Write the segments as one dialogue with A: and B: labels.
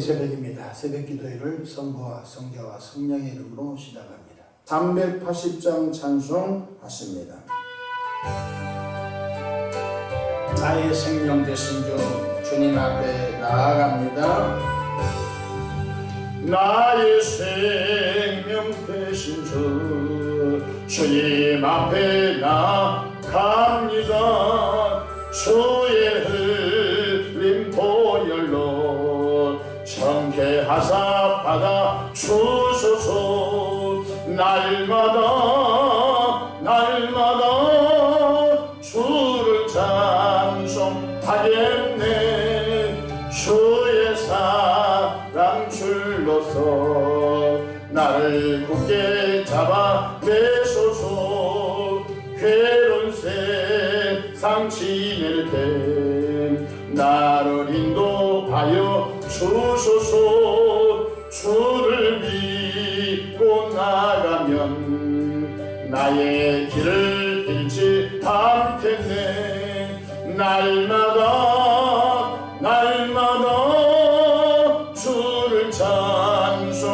A: 새벽입니다. 새벽 기도회를 성부와 성자와 성령의 이름으로 시작합니다. 380장 찬송하십니다. 나의 생명 되신 주 주님 앞에 나아갑니다. 나의 생명 되신 주 주님 앞에 나아갑니다. 주의 흘린 보혈로 정케하사 받아 주소서. 날마다 주를 찬송하겠네. 주의 사랑 줄로서 나를 굳게 잡아 내소서. 괴로운 세상 지낼 때 나를 인도하여 주소서. 주를 믿고 나가면 나의 길을 잃지 않겠네. 날마다 주를 찬송하겠네.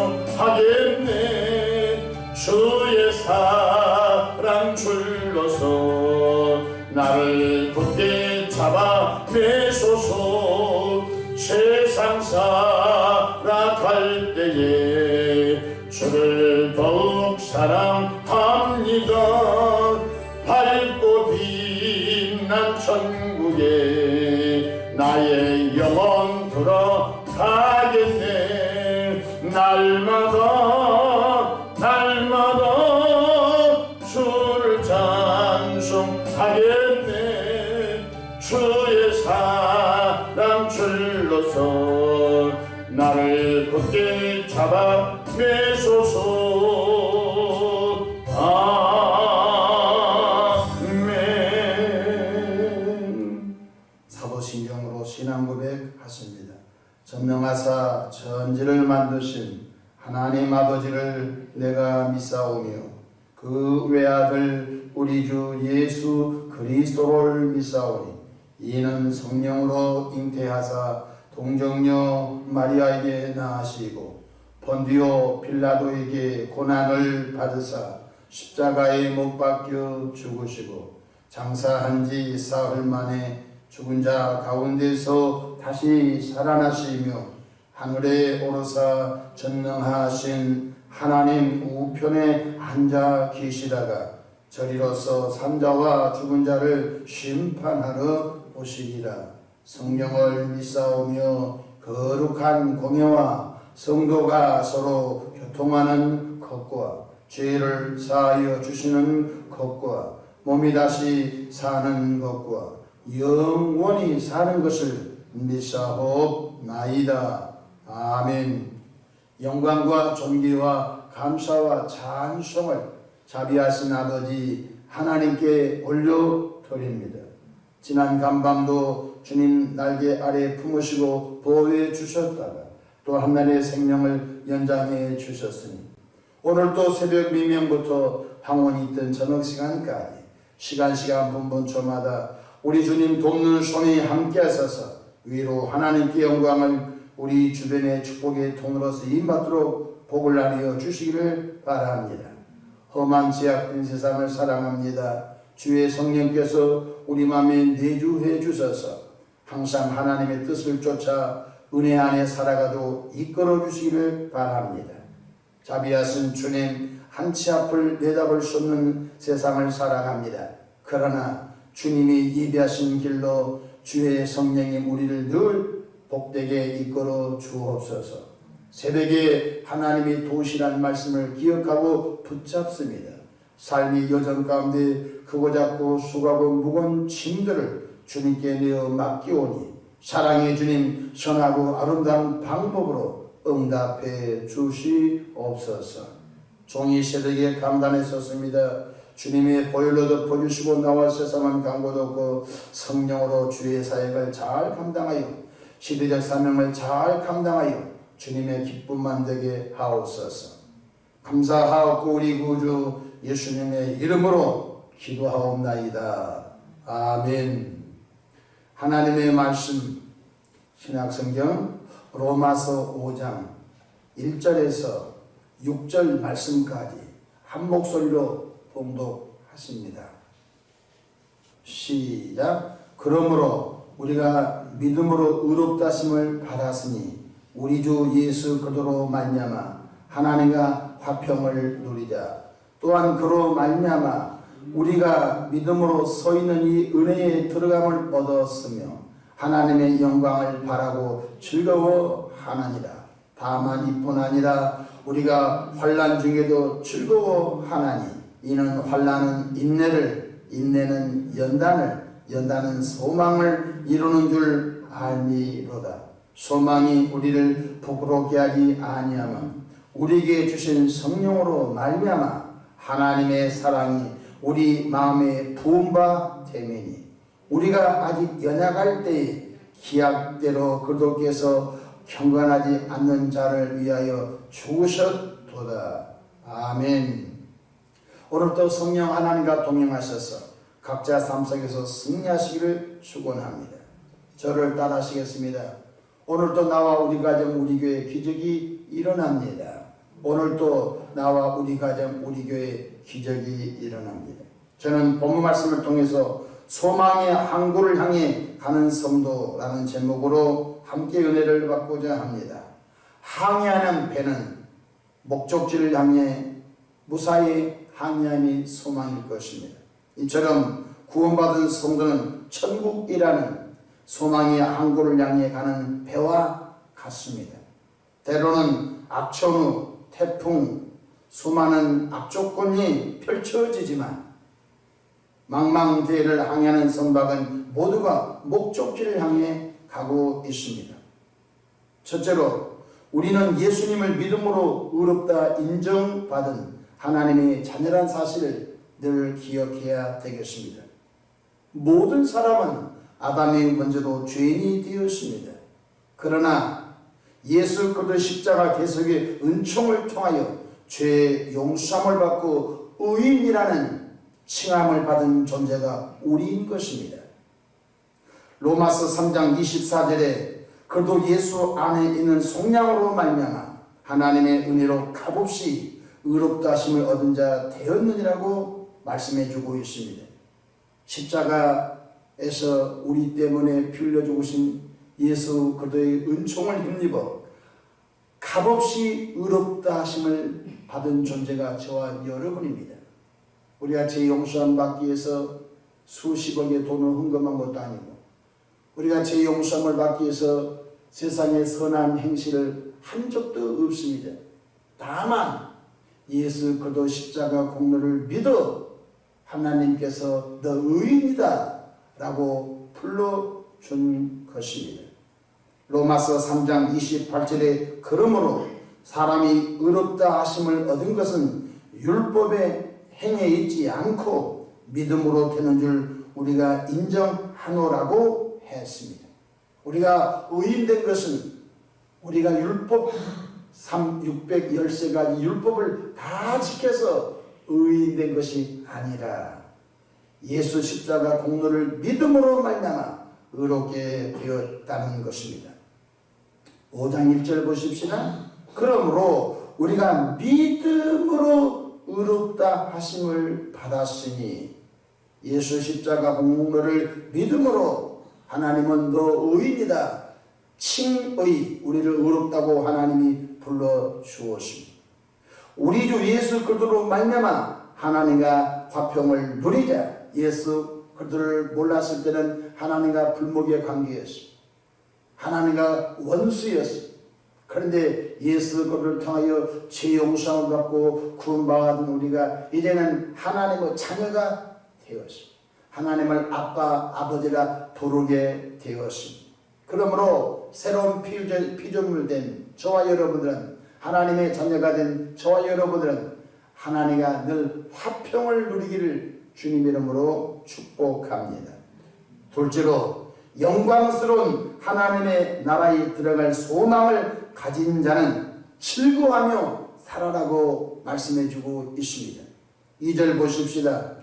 A: 주의 사랑 줄로서 나를 굳게 잡아 내소서. 세상 살아갈 때에 주를 더욱 사랑합니다. 밝고 빛난 천국에 나의 영혼 들어가겠네. 날마다 주를 찬송하겠네. 주의 사랑 줄로서 나를 굳게 잡아 내소서. 아멘. 사도신경으로 신앙 고백하십니다. 전능하사 천지를 만드신 하나님 아버지를 내가 믿사오며 그 외아들 우리 주 예수 그리스도를 믿사오니 이는 성령으로 잉태하사 동정녀 마리아에게 낳으시고 본디오 빌라도에게 고난을 받으사 십자가에 못 박혀 죽으시고 장사한 지 사흘 만에 죽은 자 가운데서 다시 살아나시며 하늘에 오르사 전능하신 하나님 우편에 앉아 계시다가 저리로서 산자와 죽은 자를 심판하러 오시리라. 성령을 믿사오며 거룩한 공예와 성도가 서로 교통하는 것과 죄를 사하여 주시는 것과 몸이 다시 사는 것과 영원히 사는 것을 믿사옵나이다. 아멘. 영광과 존귀와 감사와 찬송을 자비하신 아버지 하나님께 올려드립니다. 지난 간밤도 주님 날개 아래 품으시고 보호해 주셨다가 또 한날의 생명을 연장해 주셨으니 오늘도 새벽 미명부터 황혼이 있던 저녁 시간까지 시간 분분초마다 우리 주님 돕는 손이 함께 하셔서 위로 하나님께 영광을 우리 주변의 축복의 통로로서 임받도록 복을 나누어 주시기를 바랍니다. 험한 제약된 세상을 사랑합니다. 주의 성령께서 우리 마음에 내주해 주셔서 항상 하나님의 뜻을 쫓아 은혜 안에 살아가도 이끌어 주시기를 바랍니다. 자비하신 주님, 한치 앞을 내다볼 수 없는 세상을 살아갑니다. 그러나 주님이 예비하신 길로 주의 성령이 우리를 늘 복되게 이끌어 주옵소서. 새벽에 하나님이 도시란 말씀을 기억하고 붙잡습니다. 삶이 여정 가운데 크고 작고 수고하고 무거운 짐들을 주님께 내어 맡기오니 사랑의 주님 선하고 아름다운 방법으로 응답해 주시옵소서. 종이 새벽에 강단에 섰습니다. 주님의 보혈로 덮어주시고 나와 세상은 강고도 없고 성령으로 주의 사역을 잘 감당하여 시대적 사명을 잘 감당하여 주님의 기쁨만 되게 하옵소서. 감사하옵고 우리 구주 예수님의 이름으로 기도하옵나이다. 아멘. 하나님의 말씀 신약성경 로마서 5장 1절에서 6절 말씀까지 한 목소리로 봉독하십니다. 시작. 그러므로 우리가 믿음으로 의롭다 하심을 받았으니 우리 주 예수 그리스도로 말미암아 하나님과 화평을 누리자. 또한 그로 말미암아 우리가 믿음으로 서 있는 이 은혜에 들어감을 얻었으며 하나님의 영광을 바라고 즐거워하나니라. 다만 이뿐 아니라 우리가 환난 중에도 즐거워하나니 이는 환난은 인내를, 인내는 연단을, 연단은 소망을 이루는 줄 알미로다. 소망이 우리를 부끄럽게 하지 아니하면 우리에게 주신 성령으로 말미암아 하나님의 사랑이 우리 마음에 부은 바 되매니 우리가 아직 연약할 때에 기약대로 그리스도께서 경건하지 않는 자를 위하여 죽으셨도다. 아멘. 오늘도 성령 하나님과 동행하셔서 각자 삶 속에서 승리하시기를 축원합니다. 저를 따라하시겠습니다. 오늘도 나와 우리 가정 우리 교회 기적이 일어납니다. 오늘도 나와 우리 가정 우리 교회 기적이 일어납니다. 저는 본문 말씀을 통해서 소망의 항구를 향해 가는 성도라는 제목으로 함께 은혜를 받고자 합니다. 항해하는 배는 목적지를 향해 무사히 항해함이 소망일 것입니다. 이처럼 구원받은 성도는 천국이라는 소망의 항구를 향해 가는 배와 같습니다. 때로는 악천후, 태풍, 수많은 악조건이 펼쳐지지만 망망대해를 항해하는 선박은 모두가 목적지를 향해 가고 있습니다. 첫째로 우리는 예수님을 믿음으로 의롭다 인정받은 하나님의 자녀란 사실을 늘 기억해야 되겠습니다. 모든 사람은 아담이 먼저도 죄인이 되었습니다. 그러나 예수 그리스도 십자가 대속의 은총을 통하여 죄 용서함을 받고 의인이라는 칭함을 받은 존재가 우리인 것입니다. 로마서 3장 24절에 그도 예수 안에 있는 속량으로 말미암아 하나님의 은혜로 값없이 의롭다 하심을 얻은 자 되었느니라고 말씀해 주고 있습니다. 십자가에서 우리 때문에 피 흘려 죽으신 예수 그리스도의 은총을 힘입어 값없이 의롭다 하심을 받은 존재가 저와 여러분입니다. 우리가 죄 용서함 받기 위해서 수십억의 돈을 헌금한 것도 아니고 우리가 죄 용서함을 받기 위해서 세상에 선한 행실을 한 적도 없습니다. 다만 예수 그리스도 십자가 공로를 믿어 하나님께서 너 의인이다 라고 불러준 것입니다. 로마서 3장 28절에 그러므로 사람이 의롭다 하심을 얻은 것은 율법에 행해 있지 않고 믿음으로 되는 줄 우리가 인정하노라고 했습니다. 우리가 의인된 것은 우리가 율법 613가지 율법을 다 지켜서 의인된 것이 아니라 예수 십자가 공로를 믿음으로 말미암아 의롭게 되었다는 것입니다. 5장 1절 보십시다. 그러므로 우리가 믿음으로 의롭다 하심을 받았으니 예수 십자가 공로를 믿음으로 하나님은 너 의인이다 칭의 우리를 의롭다고 하나님이 불러주었습니다. 우리 주 예수 그리스도로 말미암아 하나님과 화평을 누리자. 예수 그리스도를 몰랐을 때는 하나님과 불목의 관계였습니다. 하나님과 원수였습니다. 그런데 예수 그리스도를 통하여 죄 용서함을 받고 구원받은 우리가 이제는 하나님의 자녀가 되었습니다. 하나님을 아빠 아버지라 부르게 되었습니다. 그러므로 새로운 피조물 된 저와 여러분들은 하나님의 자녀가 된 저와 여러분들은 하나님과 늘 화평을 누리기를 주님 이름으로 축복합니다. 둘째로 영광스러운 하나님의 나라에 들어갈 소망을 가진 자는 즐거워하며 살아라고 말씀해 주고 있습니다. 2절 보십시다.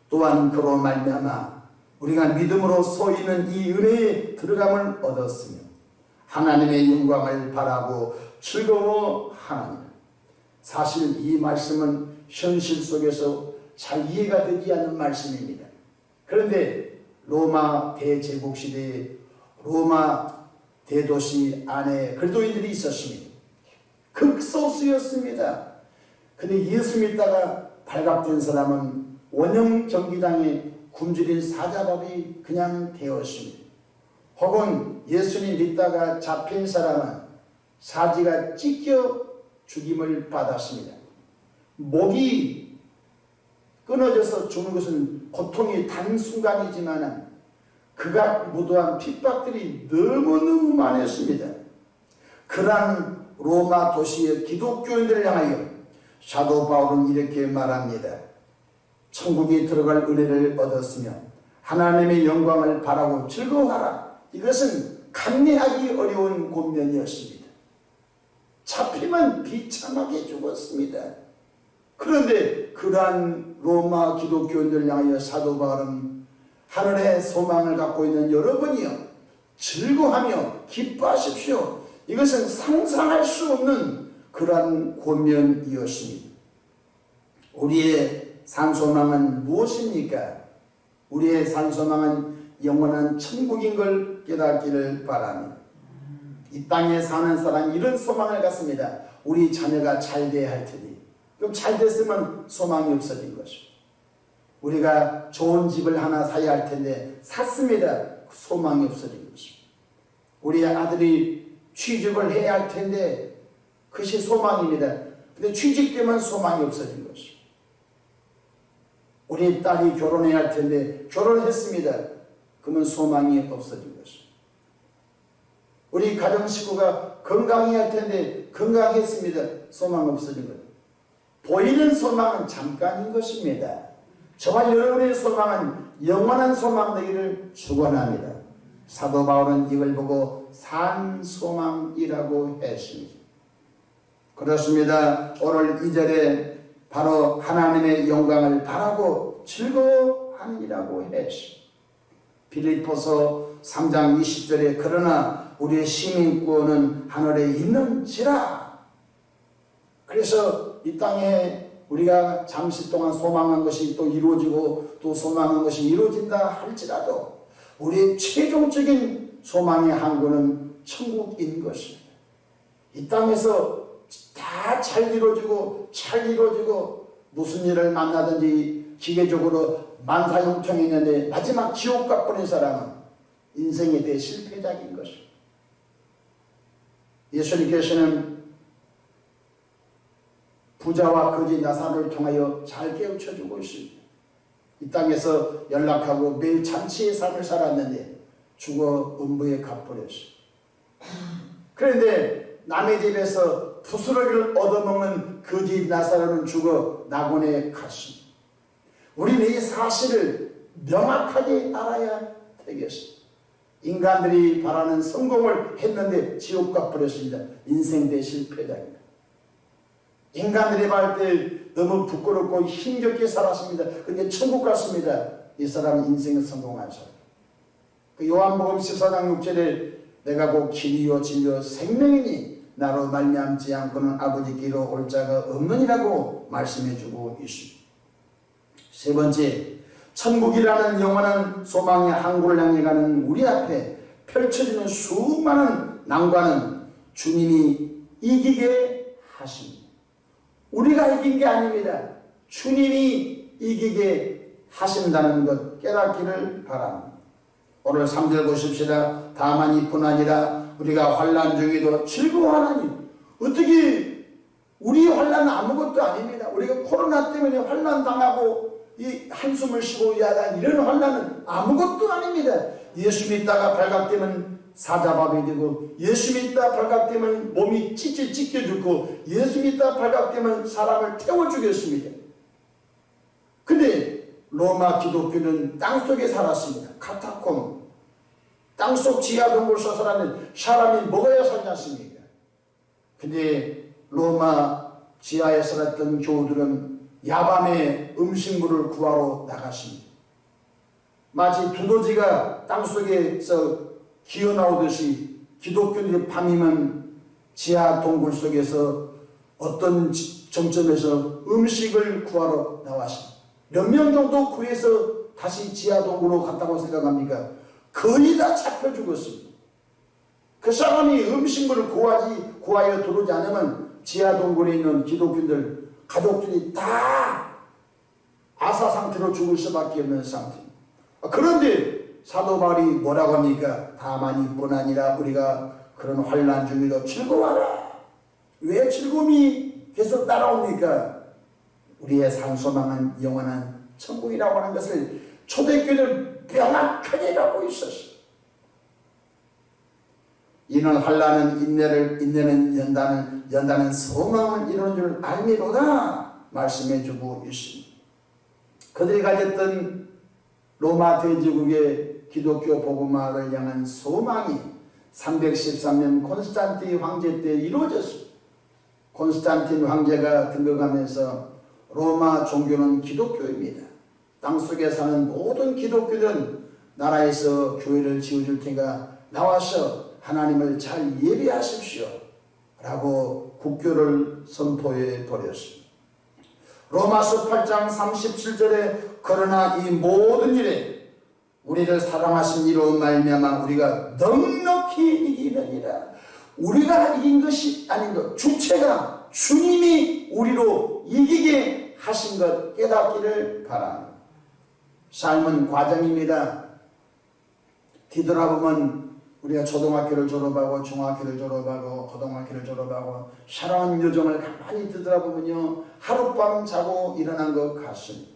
A: 또한 그로 말미암아 우리가 믿음으로 서 있는 이 은혜에 들어감을 얻었으며 하나님의 영광을 바라고 즐거워하느니라. 사실 이 말씀은 현실 속에서 잘 이해가 되지 않는 말씀입니다. 그런데 로마 대제국 시대에 로마 대도시 안에 그리스도인들이 있었습니다. 극소수였습니다. 근데 예수 믿다가 발각된 사람은 원형 경기장에 굶주린 사자밥이 그냥 되었습니다. 혹은 예수님 믿다가 잡힌 사람은 사지가 찢겨 죽임을 받았습니다. 목이 끊어져서 죽는 것은 고통이 단순간이지만 그가 무도한 핍박들이 너무너무 많았습니다. 그러한 로마 도시의 기독교인들을 향하여 사도 바울은 이렇게 말합니다. 천국에 들어갈 은혜를 얻었으며 하나님의 영광을 바라고 즐거워하라. 이것은 감내하기 어려운 권면이었습니다. 잡히면 비참하게 죽었습니다. 그런데 그러한 로마 기독교인들을 향하여 사도 바울은 하늘의 소망을 갖고 있는 여러분이여 즐거워하며 기뻐하십시오. 이것은 상상할 수 없는 그러한 권면이었습니다. 우리의 산소망은 무엇입니까? 우리의 산소망은 영원한 천국인 걸 깨닫기를 바랍니다. 이 땅에 사는 사람이 이런 소망을 갖습니다. 우리 자녀가 잘 돼야 할 테니. 그럼 잘 됐으면 소망이 없어진 것입니다. 우리가 좋은 집을 하나 사야 할 텐데 샀습니다. 소망이 없어진 것입니다. 우리 아들이 취직을 해야 할 텐데 그것이 소망입니다. 근데 취직되면 소망이 없어진 것입니다. 우리 딸이 결혼해야 할 텐데 결혼했습니다. 그러면 소망이 없어진 것입니다. 우리 가정 식구가 건강해야 할 텐데 건강했습니다. 소망 없어진 것. 보이는 소망은 잠깐인 것입니다. 저와 여러분의 소망은 영원한 소망 되기를 축원합니다. 사도 바울은 이걸 보고 산 소망이라고 했습니다. 그렇습니다. 오늘 2절에 바로 하나님의 영광을 바라고 즐거워하느니라고 했습니다. 빌립보서 3장 20절에 그러나 우리의 시민권은 하늘에 있는지라. 그래서 이 땅에 우리가 잠시 동안 소망한 것이 또 이루어지고 또 소망한 것이 이루어진다 할지라도 우리의 최종적인 소망의 항구는 천국인 것입니다. 이 땅에서 다 잘 이루어지고 무슨 일을 만나든지 기계적으로 만사형통했는데 마지막 지옥 가버린 사람은 인생에 대해 실패작인 것입니다. 예수님께서는 부자와 거지 나사로를 통하여 잘 깨우쳐주고 있습니다. 이 땅에서 연락하고 매일 잔치의 삶을 살았는데 죽어 음부에 가버렸어요. 그런데 남의 집에서 부스러기를 얻어먹는 거지 나사로는 죽어 낙원에 갔습니다. 우리는 이 사실을 명확하게 알아야 되겠습니다. 인간들이 바라는 성공을 했는데 지옥 가버렸습니다. 인생 대 실패자입니다. 인간들이 볼 때 너무 부끄럽고 힘겹게 살았습니다. 그런데 천국 갔습니다. 이 사람은 인생을 성공한 사람. 그 요한복음 14장 6절에 내가 곧 길이요 진리요 생명이니 나로 말미암지 않고는 아버지께로 올 자가 없느니라고 말씀해주고 있습니다. 세 번째, 천국이라는 영원한 소망의 항구를 향해 가는 우리 앞에 펼쳐지는 수많은 난관은 주님이 이기게 하십니다. 우리가 이긴 게 아닙니다. 주님이 이기게 하신다는 것 깨닫기를 바랍니다. 오늘 3절 보십시다. 다만 이뿐 아니라 우리가 환난 중에도 즐거워하나니. 어떻게 우리 환난은 아무것도 아닙니다. 우리가 코로나 때문에 환난 당하고 이 한숨을 쉬고 야단 이런 환난은 아무것도 아닙니다. 예수 믿다가 발각되면 사자밥이 되고 예수 믿다 발각되면 몸이 찢겨 죽고 예수 믿다 발각되면 사람을 태워 죽였습니다. 근데 로마 기독교는 땅속에 살았습니다. 카타콤 땅속 지하동굴에서 살았는데 사람이 먹어야 살지 않습니까? 근데 로마 지하에 살았던 교우들은 야밤에 음식물을 구하러 나갔습니다. 마치 두더지가 땅속에서 기어나오듯이 기독교들이 밤이면 지하 동굴 속에서 어떤 정점에서 음식을 구하러 나왔습니다. 몇 명 정도 구해서 다시 지하 동굴로 갔다고 생각합니까? 거의 다 잡혀 죽었습니다. 그 사람이 음식물을 구하여 들어오지 않으면 지하 동굴에 있는 기독교인들 가족들이 다 아사 상태로 죽을 수밖에 없는 상태입니다. 그런데 사도 바울이 뭐라고 합니까? 다만이뿐 아니라 우리가 그런 환난 중에도 즐거워하라. 왜 즐거움이 계속 따라옵니까? 우리의 상소망은 영원한 천국이라고 하는 것을 초대교회는 명확하게 갖고 있었어요. 이는 환난은 인내는 연다는 소망을 이루는 줄 알미로다 말씀해주고 있습니다. 그들이 가졌던 로마 대제국의 기독교 복음화를 향한 소망이 313년 콘스탄틴 황제 때 이루어졌습니다. 콘스탄틴 황제가 등극하면서 로마 종교는 기독교입니다. 땅속에 사는 모든 기독교들은 나라에서 교회를 지어줄 테니까 나와서 하나님을 잘 예배하십시오 라고 국교를 선포해 버렸습니다. 로마서 8장 37절에 그러나 이 모든 일에 우리를 사랑하신 이로 말미암아 우리가 넉넉히 이기느니라. 우리가 이긴 것이 아닌 것, 주체가 주님이 우리로 이기게 하신 것 깨닫기를 바랍니다. 삶은 과정입니다. 뒤돌아보면 우리가 초등학교를 졸업하고 중학교를 졸업하고 고등학교를 졸업하고 살아온 여정을 가만히 뒤돌아보면요, 하룻밤 자고 일어난 것 같습니다.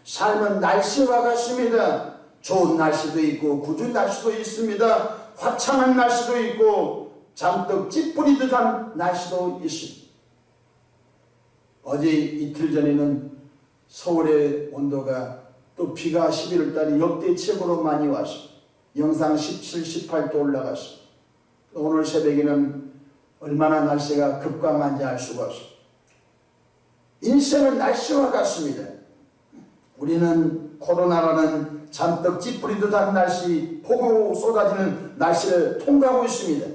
A: 삶은 날씨와 같습니다. 좋은 날씨도 있고 궂은 날씨도 있습니다. 화창한 날씨도 있고 잔뜩 찌푸리듯한 날씨도 있습니다. 어제 이틀 전에는 서울의 온도가 또 비가 11월달에 역대 최고로 많이 왔습니다. 영상 17, 18도 올라갔습니다. 오늘 새벽에는 얼마나 날씨가 급감한지 알 수가 없습니다. 인생은 날씨와 같습니다. 우리는 코로나라는 잔뜩 찌푸리듯한 날씨, 폭우 쏟아지는 날씨를 통과하고 있습니다.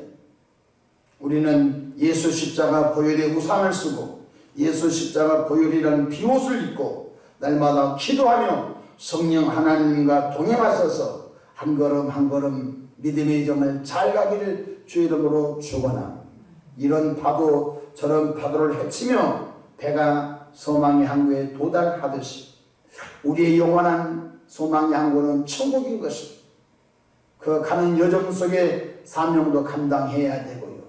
A: 우리는 예수 십자가 보혈의 우산을 쓰고 예수 십자가 보혈이라는 비옷을 입고 날마다 기도하며 성령 하나님과 동행하셔서 한 걸음 한 걸음 믿음의 정을 잘 가기를 주의 이름으로 축원합니다. 이런 파도 저런 파도를 헤치며 배가 소망의 항구에 도달하듯이 우리의 영원한 소망의 항구는 천국인 것입니다. 그 가는 여정 속에 사명도 감당해야 되고요.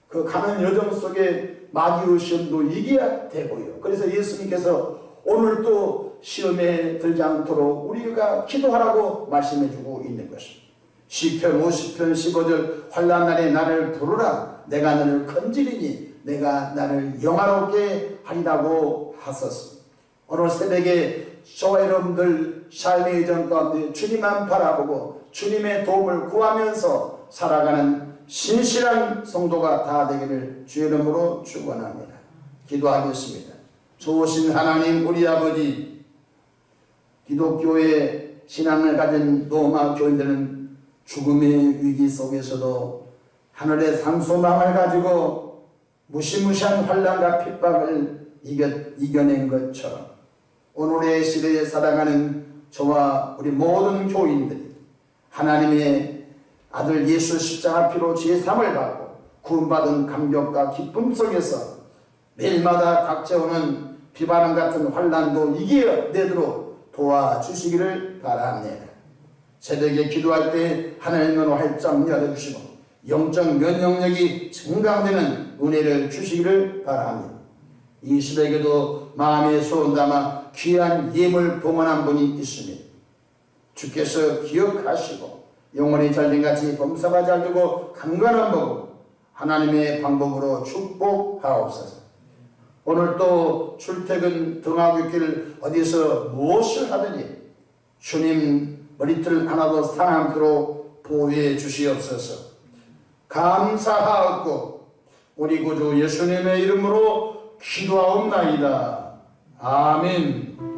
A: 그 가는 여정 속에 마귀의 시험도 이겨야 되고요. 그래서 예수님께서 오늘 또 시험에 들지 않도록 우리가 기도하라고 말씀해주고 있는 것입니다. 시편 50편 15절 환난 날에 나를 부르라 내가 너를 건지리니 내가 나를 영화롭게 하리라고 하셨습니다. 오늘 새벽에 저와 여러분들 삶의 여정 가운데 주님만 바라보고 주님의 도움을 구하면서 살아가는 신실한 성도가 다 되기를 주의 이름으로 축원합니다. 기도하겠습니다. 좋으신 하나님 우리 아버지, 기독교의 신앙을 가진 로마 교인들은 죽음의 위기 속에서도 하늘의 산소망을 가지고 무시무시한 환난과 핍박을 이겨낸 것처럼 오늘의 시대에 살아가는 저와 우리 모든 교인들이 하나님의 아들 예수 십자가 피로 죄사함을 받고 구원받은 감격과 기쁨 속에서 매일마다 닥쳐오는 비바람 같은 환난도 이겨내도록 도와주시기를 바랍니다. 새벽에 기도할 때 하나님은 활짝 열어주시고 영적 면역력이 증강되는 은혜를 주시기를 바랍니다. 이 시대에도 마음에 소원 담아 귀한 예물 봉헌한 분이 있습니다. 주께서 기억하시고 영원히 잘된같이 범사가 잘되고 강건한 법 하나님의 방법으로 축복하옵소서. 오늘 또 출퇴근 등하고 있길 어디서 무엇을 하더니 주님 머리털 하나도 상함토록 보호해 주시옵소서. 감사하옵고 우리 구주 예수님의 이름으로 기도하옵나이다. 아멘.